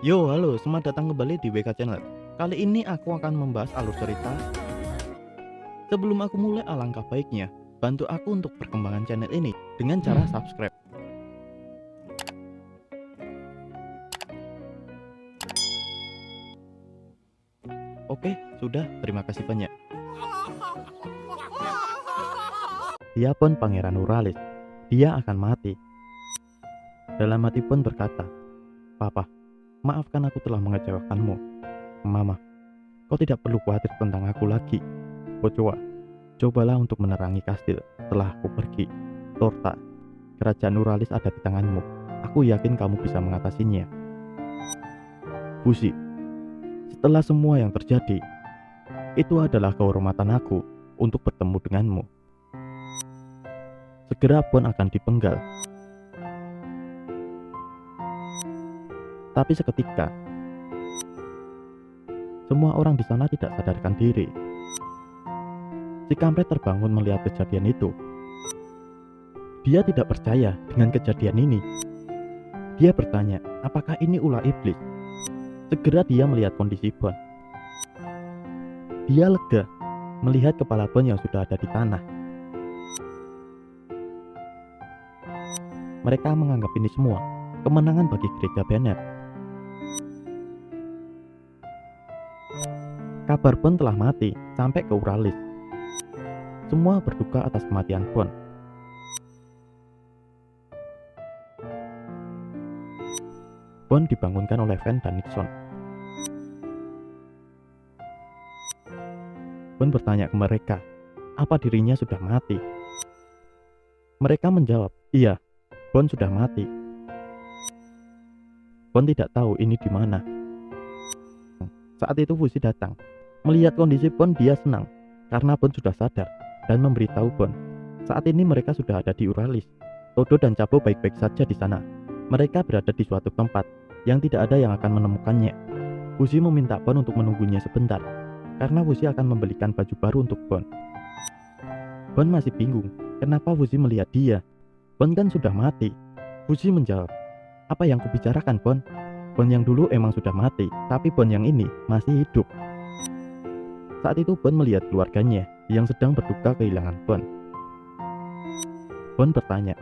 Yo, halo, selamat datang kembali di WK Channel. Kali ini aku akan membahas alur cerita. Sebelum aku mulai, alangkah baiknya bantu aku untuk perkembangan channel ini dengan cara subscribe. Oke, sudah, terima kasih banyak. Dia pun Pangeran Nuralis. Dia akan mati. Dalam hati pun berkata, "Papa, maafkan aku telah mengecewakanmu. Mama, kau tidak perlu khawatir tentang aku lagi. Pocoa, cobalah untuk menerangi kastil setelah aku pergi. Torta, kerajaan Nuralis ada di tanganmu. Aku yakin kamu bisa mengatasinya. Fuzi, setelah semua yang terjadi, itu adalah kehormatan aku untuk bertemu denganmu. Segera pun akan dipenggal. Tapi seketika, semua orang di sana tidak sadarkan diri. Si kampret terbangun melihat kejadian itu. Dia tidak percaya dengan kejadian ini. Dia bertanya, apakah ini ulah iblis? Segera dia melihat kondisi Bon. Dia lega melihat kepala Bon yang sudah ada di tanah. Mereka menganggap ini semua kemenangan bagi gereja Bennett. Kabar Bon telah mati sampai ke Uralis. Semua berduka atas kematian Bon. Bon dibangunkan oleh Van dan Nixon. Bon bertanya ke mereka, apa dirinya sudah mati? Mereka menjawab, iya, Bon sudah mati. Bon tidak tahu ini di mana. Saat itu Fuzi datang. Melihat kondisi Bon, dia senang karena Bon sudah sadar dan memberitahu Bon. Saat ini mereka sudah ada di Uralis. Todo dan Cabo baik-baik saja di sana. Mereka berada di suatu tempat yang tidak ada yang akan menemukannya. Fuzi meminta Bon untuk menunggunya sebentar karena Fuzi akan membelikan baju baru untuk Bon. Bon masih bingung kenapa Fuzi melihat dia. Bon kan sudah mati. Fuzi menjawab, apa yang kubicarakan Bon? Bon yang dulu emang sudah mati, tapi Bon yang ini masih hidup. Saat itu Bon melihat keluarganya yang sedang berduka kehilangan Bon. Bon bertanya,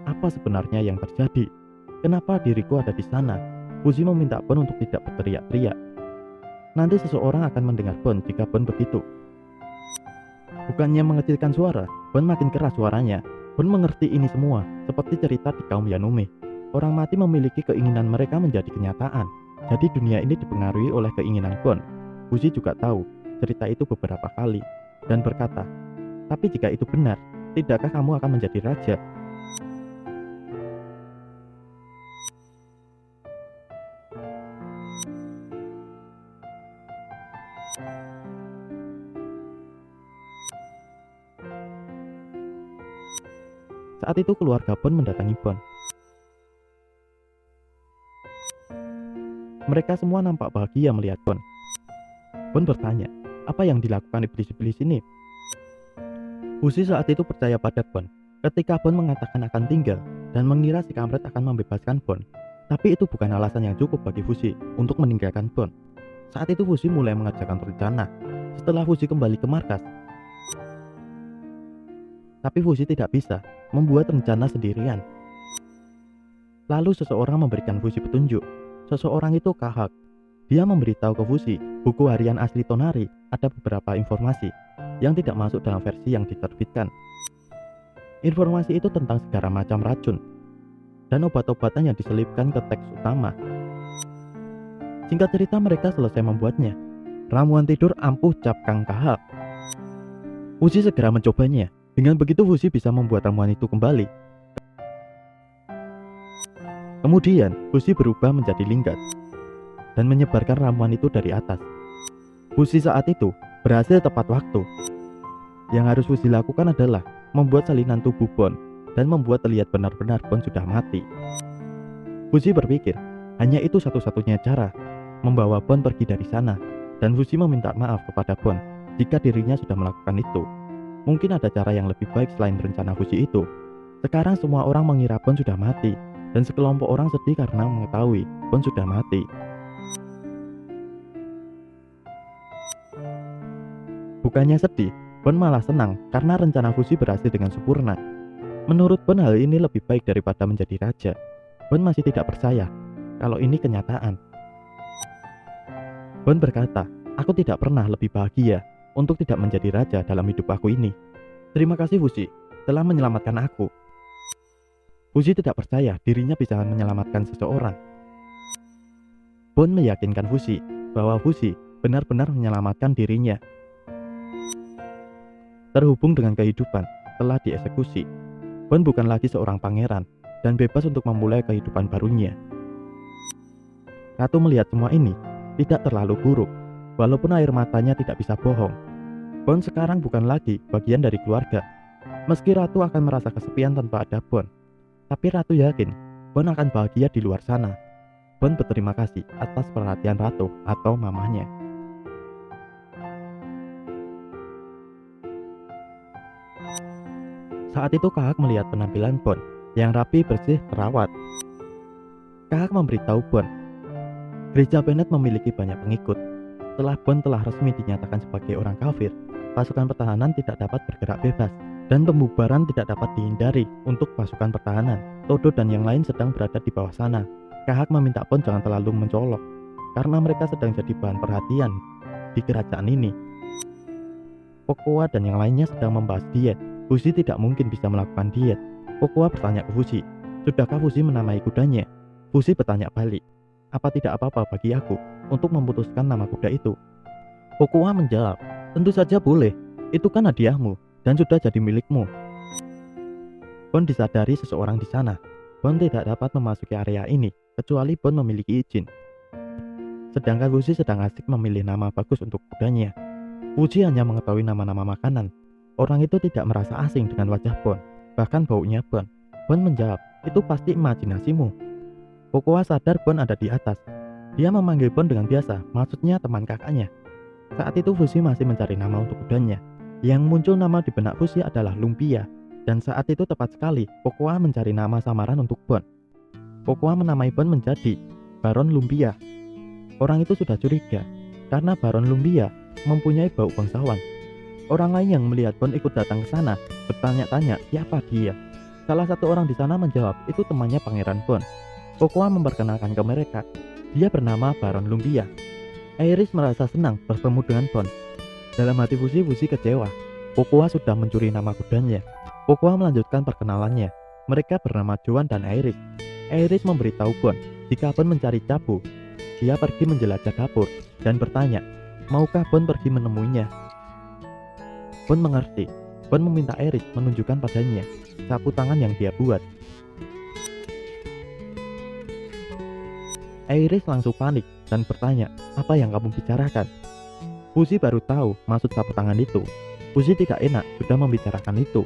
apa sebenarnya yang terjadi? Kenapa diriku ada di sana? Fuzi meminta Bon untuk tidak berteriak-teriak. Nanti seseorang akan mendengar Bon jika Bon begitu. Bukannya mengecilkan suara, Bon makin keras suaranya. Bon mengerti ini semua, seperti cerita di kaum Yanomeh. Orang mati memiliki keinginan mereka menjadi kenyataan. Jadi dunia ini dipengaruhi oleh keinginan Bon. Fuzi juga tahu cerita itu beberapa kali dan berkata, tapi jika itu benar, tidakkah kamu akan menjadi raja? Saat itu keluarga Bon mendatangi Bon. Mereka semua nampak bahagia melihat Bon. Bon bertanya, apa yang dilakukan iblis-iblis ini? Fuzi saat itu percaya pada Bon. Ketika Bon mengatakan akan tinggal dan mengira si kampret akan membebaskan Bon. Tapi itu bukan alasan yang cukup bagi Fuzi untuk meninggalkan Bon. Saat itu Fuzi mulai mengerjakan rencana. Setelah Fuzi kembali ke markas, tapi Fuzi tidak bisa membuat rencana sendirian. Lalu seseorang memberikan Fuzi petunjuk. Seseorang itu Kahak. Dia memberitahu ke Fuzi, buku harian asli Tonari ada beberapa informasi yang tidak masuk dalam versi yang diterbitkan. Informasi itu tentang segala macam racun dan obat-obatan yang diselipkan ke teks utama. Singkat cerita, mereka selesai membuatnya. Ramuan tidur ampuh Cap Kang Kahak. Fuzi segera mencobanya. Dengan begitu Fuzi bisa membuat ramuan itu kembali. Kemudian Fuzi berubah menjadi linggat dan menyebarkan ramuan itu dari atas. Fuzi saat itu berhasil tepat waktu. Yang harus Fuzi lakukan adalah membuat salinan tubuh Bon dan membuat terlihat benar-benar Bon sudah mati. Fuzi berpikir hanya itu satu-satunya cara membawa Bon pergi dari sana, dan Fuzi meminta maaf kepada Bon jika dirinya sudah melakukan itu. Mungkin ada cara yang lebih baik selain rencana Fuzi itu. Sekarang semua orang mengira Bon sudah mati, dan sekelompok orang sedih karena mengetahui Bon sudah mati. Bukannya sedih, Bon malah senang karena rencana fusi berhasil dengan sempurna. Menurut Bon hal ini lebih baik daripada menjadi raja. Bon masih tidak percaya kalau ini kenyataan. Bon berkata, aku tidak pernah lebih bahagia untuk tidak menjadi raja dalam hidup aku ini. Terima kasih Fuzi telah menyelamatkan aku. Fuzi tidak percaya dirinya bisa menyelamatkan seseorang. Bon meyakinkan Fuzi bahwa Fuzi benar-benar menyelamatkan dirinya. Terhubung dengan kehidupan telah dieksekusi. Bon bukan lagi seorang pangeran dan bebas untuk memulai kehidupan barunya. Ratu melihat semua ini tidak terlalu buruk, walaupun air matanya tidak bisa bohong. Bon sekarang bukan lagi bagian dari keluarga. Meski Ratu akan merasa kesepian tanpa ada Bon, tapi Ratu yakin Bon akan bahagia di luar sana. Bon berterima kasih atas perhatian Ratu atau mamanya. Saat itu Kahak melihat penampilan Bon yang rapi, bersih, terawat. Kahak memberitahu Bon, gereja Bennett memiliki banyak pengikut. Setelah Bon telah resmi dinyatakan sebagai orang kafir, pasukan pertahanan tidak dapat bergerak bebas dan pembubaran tidak dapat dihindari untuk pasukan pertahanan. Todo dan yang lain sedang berada di bawah sana. Kahak meminta Bon jangan terlalu mencolok karena mereka sedang jadi bahan perhatian di kerajaan ini. Pokoa dan yang lainnya sedang membahas diet. Fuzi tidak mungkin bisa melakukan diet. Pokoa bertanya ke Fuzi, sudahkah Fuzi menamai kudanya? Fuzi bertanya balik, apa tidak apa-apa bagi aku untuk memutuskan nama kuda itu? Pokoa menjawab, tentu saja boleh, itu kan hadiahmu dan sudah jadi milikmu. Bon disadari seseorang di sana. Bon tidak dapat memasuki area ini kecuali Bon memiliki izin. Sedangkan Fuzi sedang asik memilih nama bagus untuk kudanya. Fuzi hanya mengetahui nama-nama makanan. Orang itu tidak merasa asing dengan wajah Bon, bahkan baunya Bon. Bon menjawab, itu pasti imajinasimu. Pokoa sadar Bon ada di atas. Dia memanggil Bon dengan biasa, maksudnya teman kakaknya. Saat itu Fuzi masih mencari nama untuk kudanya. Yang muncul nama di benak Fuzi adalah Lumpia. Dan saat itu tepat sekali, Pokoa mencari nama samaran untuk Bon. Pokoa menamai Bon menjadi Baron Lumpia. Orang itu sudah curiga, karena Baron Lumpia mempunyai bau bangsawan. Orang lain yang melihat Bon ikut datang ke sana bertanya-tanya siapa dia. Salah satu orang di sana menjawab itu temannya Pangeran Bon. Pokoa memperkenalkan ke mereka. Dia bernama Baron Lumpia. Iris merasa senang bertemu dengan Bon. Dalam hati Fuzi kecewa. Pokoa sudah mencuri nama kudanya. Pokoa melanjutkan perkenalannya. Mereka bernama Joan dan Iris. Iris memberitahu Bon jika Bon mencari Cabu. Dia pergi menjelajah dapur dan bertanya, maukah Bon pergi menemuinya? Bon mengerti. Bon meminta Iris menunjukkan padanya sapu tangan yang dia buat. Iris langsung panik dan bertanya, apa yang kamu bicarakan? Fuzi baru tahu maksud sapu tangan itu. Fuzi tidak enak sudah membicarakan itu.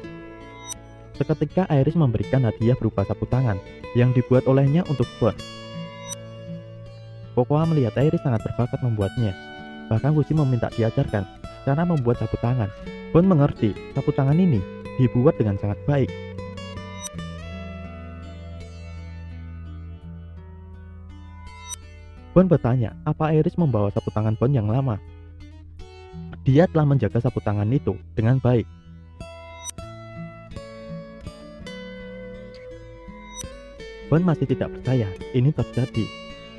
Seketika Iris memberikan hadiah berupa sapu tangan yang dibuat olehnya untuk Bon. Pokoa melihat Iris sangat berbakat membuatnya. Bahkan Fuzi meminta diajarkan cara membuat sapu tangan. Bon mengerti sapu tangan ini dibuat dengan sangat baik. Bon bertanya, apa Iris membawa sapu tangan Bon yang lama? Dia telah menjaga sapu tangan itu dengan baik. Bon masih tidak percaya ini terjadi.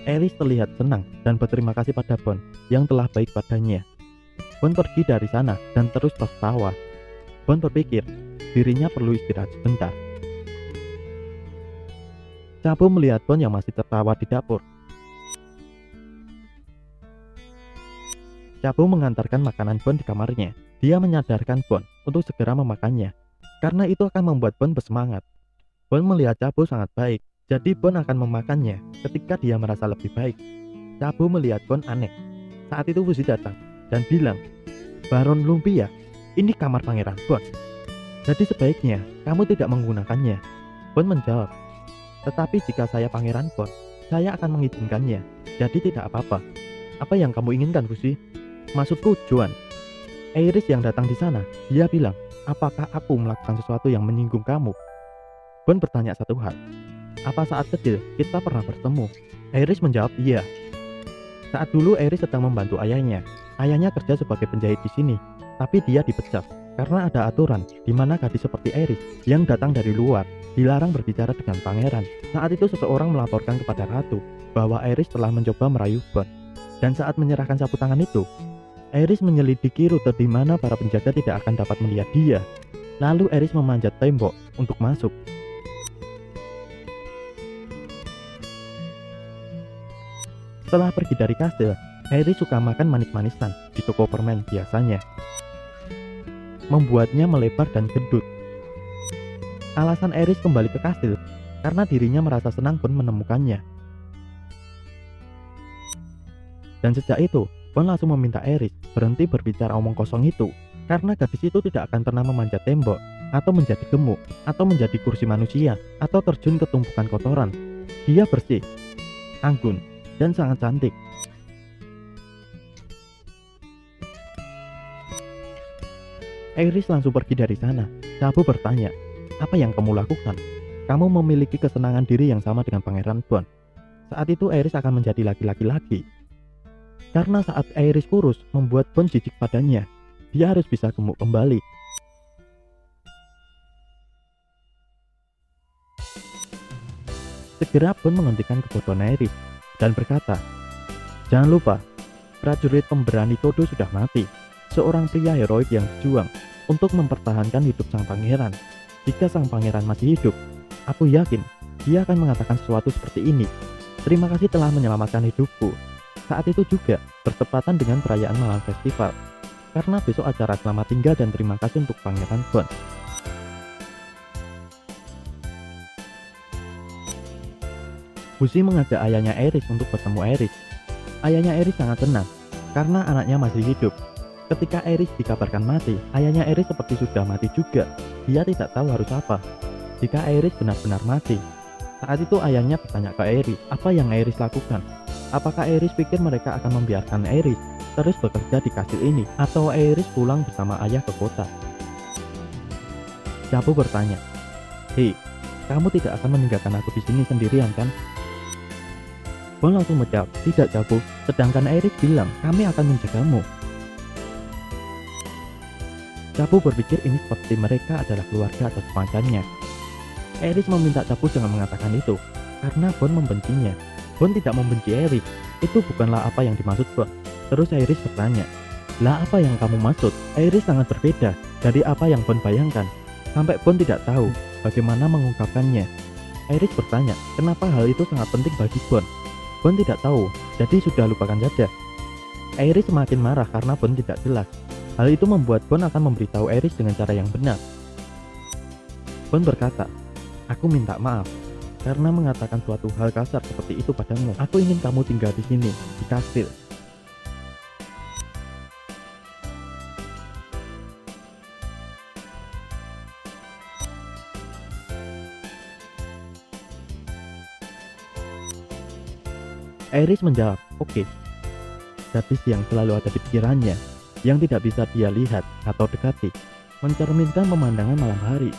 Iris terlihat senang dan berterima kasih pada Bon yang telah baik padanya. Bon pergi dari sana dan terus tertawa. Bon berpikir dirinya perlu istirahat sebentar. Cabu melihat Bon yang masih tertawa di dapur. Cabu mengantarkan makanan Bon di kamarnya. Dia menyadarkan Bon untuk segera memakannya, karena itu akan membuat Bon bersemangat. Bon melihat Cabu sangat baik, jadi Bon akan memakannya ketika dia merasa lebih baik. Cabu melihat Bon aneh. Saat itu Fuzi datang dan bilang, Baron Lumpia, ini kamar Pangeran Bon. Jadi sebaiknya kamu tidak menggunakannya. Bon menjawab, tetapi jika saya Pangeran Bon, saya akan mengizinkannya. Jadi tidak apa-apa. Apa yang kamu inginkan, Fuzi? Maksudku Joan. Iris yang datang di sana, dia bilang, apakah aku melakukan sesuatu yang menyinggung kamu? Bon bertanya satu hal, apa saat kecil kita pernah bertemu? Iris menjawab iya. Saat dulu Iris sedang membantu ayahnya. Ayahnya kerja sebagai penjahit di sini. Tapi dia dipecat karena ada aturan di mana gadis seperti Aerys yang datang dari luar dilarang berbicara dengan pangeran. Saat itu seseorang melaporkan kepada ratu bahwa Aerys telah mencoba merayu Bond. Dan saat menyerahkan sapu tangan itu, Aerys menyelidiki rute di mana para penjaga tidak akan dapat melihat dia. Lalu Aerys memanjat tembok untuk masuk. Setelah pergi dari kastil, Aerys suka makan manis-manisan di toko permen biasanya, membuatnya melebar dan gendut. Alasan Aerys kembali ke kastil karena dirinya merasa senang Bond menemukannya. Dan sejak itu, Bond langsung meminta Aerys berhenti berbicara omong kosong itu, karena gadis itu tidak akan pernah memanjat tembok, atau menjadi gemuk, atau menjadi kursi manusia, atau terjun ke tumpukan kotoran. Dia bersih, anggun, dan sangat cantik. Aerys langsung pergi dari sana. Cabu bertanya, "Apa yang kamu lakukan? Kamu memiliki kesenangan diri yang sama dengan Pangeran Bond." Saat itu Aerys akan menjadi laki-laki lagi. Karena saat Aerys kurus membuat Bond jijik padanya, dia harus bisa gemuk kembali. Segera Bond menghentikan kebodohan Aerys dan berkata, "Jangan lupa, prajurit pemberani Todo sudah mati. Seorang pria heroik yang berjuang untuk mempertahankan hidup sang pangeran. Jika sang pangeran masih hidup, aku yakin dia akan mengatakan sesuatu seperti ini. Terima kasih telah menyelamatkan hidupku." Saat itu juga bertepatan dengan perayaan malam festival, karena besok acara selamat tinggal dan terima kasih untuk Pangeran Bond. Busi mengajak ayahnya Aerys untuk bertemu Aerys. Ayahnya Aerys sangat senang karena anaknya masih hidup. Ketika Aerys dikabarkan mati, ayahnya Aerys seperti sudah mati juga. Dia tidak tahu harus apa jika Aerys benar-benar mati. Saat itu ayahnya bertanya ke Aerys apa yang Aerys lakukan. Apakah Aerys pikir mereka akan membiarkan Aerys terus bekerja di kastil ini, atau Aerys pulang bersama ayah ke kota? Cabu bertanya, "Hei, kamu tidak akan meninggalkan aku di sini sendirian kan?" Bond langsung menjawab, "Tidak Cabu, sedangkan Aerys bilang kami akan menjagamu." Cabu berpikir ini seperti mereka adalah keluarga atau semacamnya. Aerys meminta Cabu jangan mengatakan itu, karena Bond membencinya. Bond tidak membenci Aerys, itu bukanlah apa yang dimaksud Bond. Terus Aerys bertanya, "Lah apa yang kamu maksud?" Aerys sangat berbeda dari apa yang Bond bayangkan, sampai Bond tidak tahu bagaimana mengungkapkannya. Aerys bertanya, kenapa hal itu sangat penting bagi Bond. Bond tidak tahu, jadi sudah lupakan saja. Aerys semakin marah karena Bond tidak jelas. Hal itu membuat Bond akan memberitahu Aerys dengan cara yang benar. Bond berkata, "Aku minta maaf karena mengatakan suatu hal kasar seperti itu padamu. Aku ingin kamu tinggal di sini, di kastil." Aerys menjawab, "Oke." Gadis yang selalu ada di pikirannya, yang tidak bisa dia lihat atau dekati, mencerminkan pemandangan malam hari.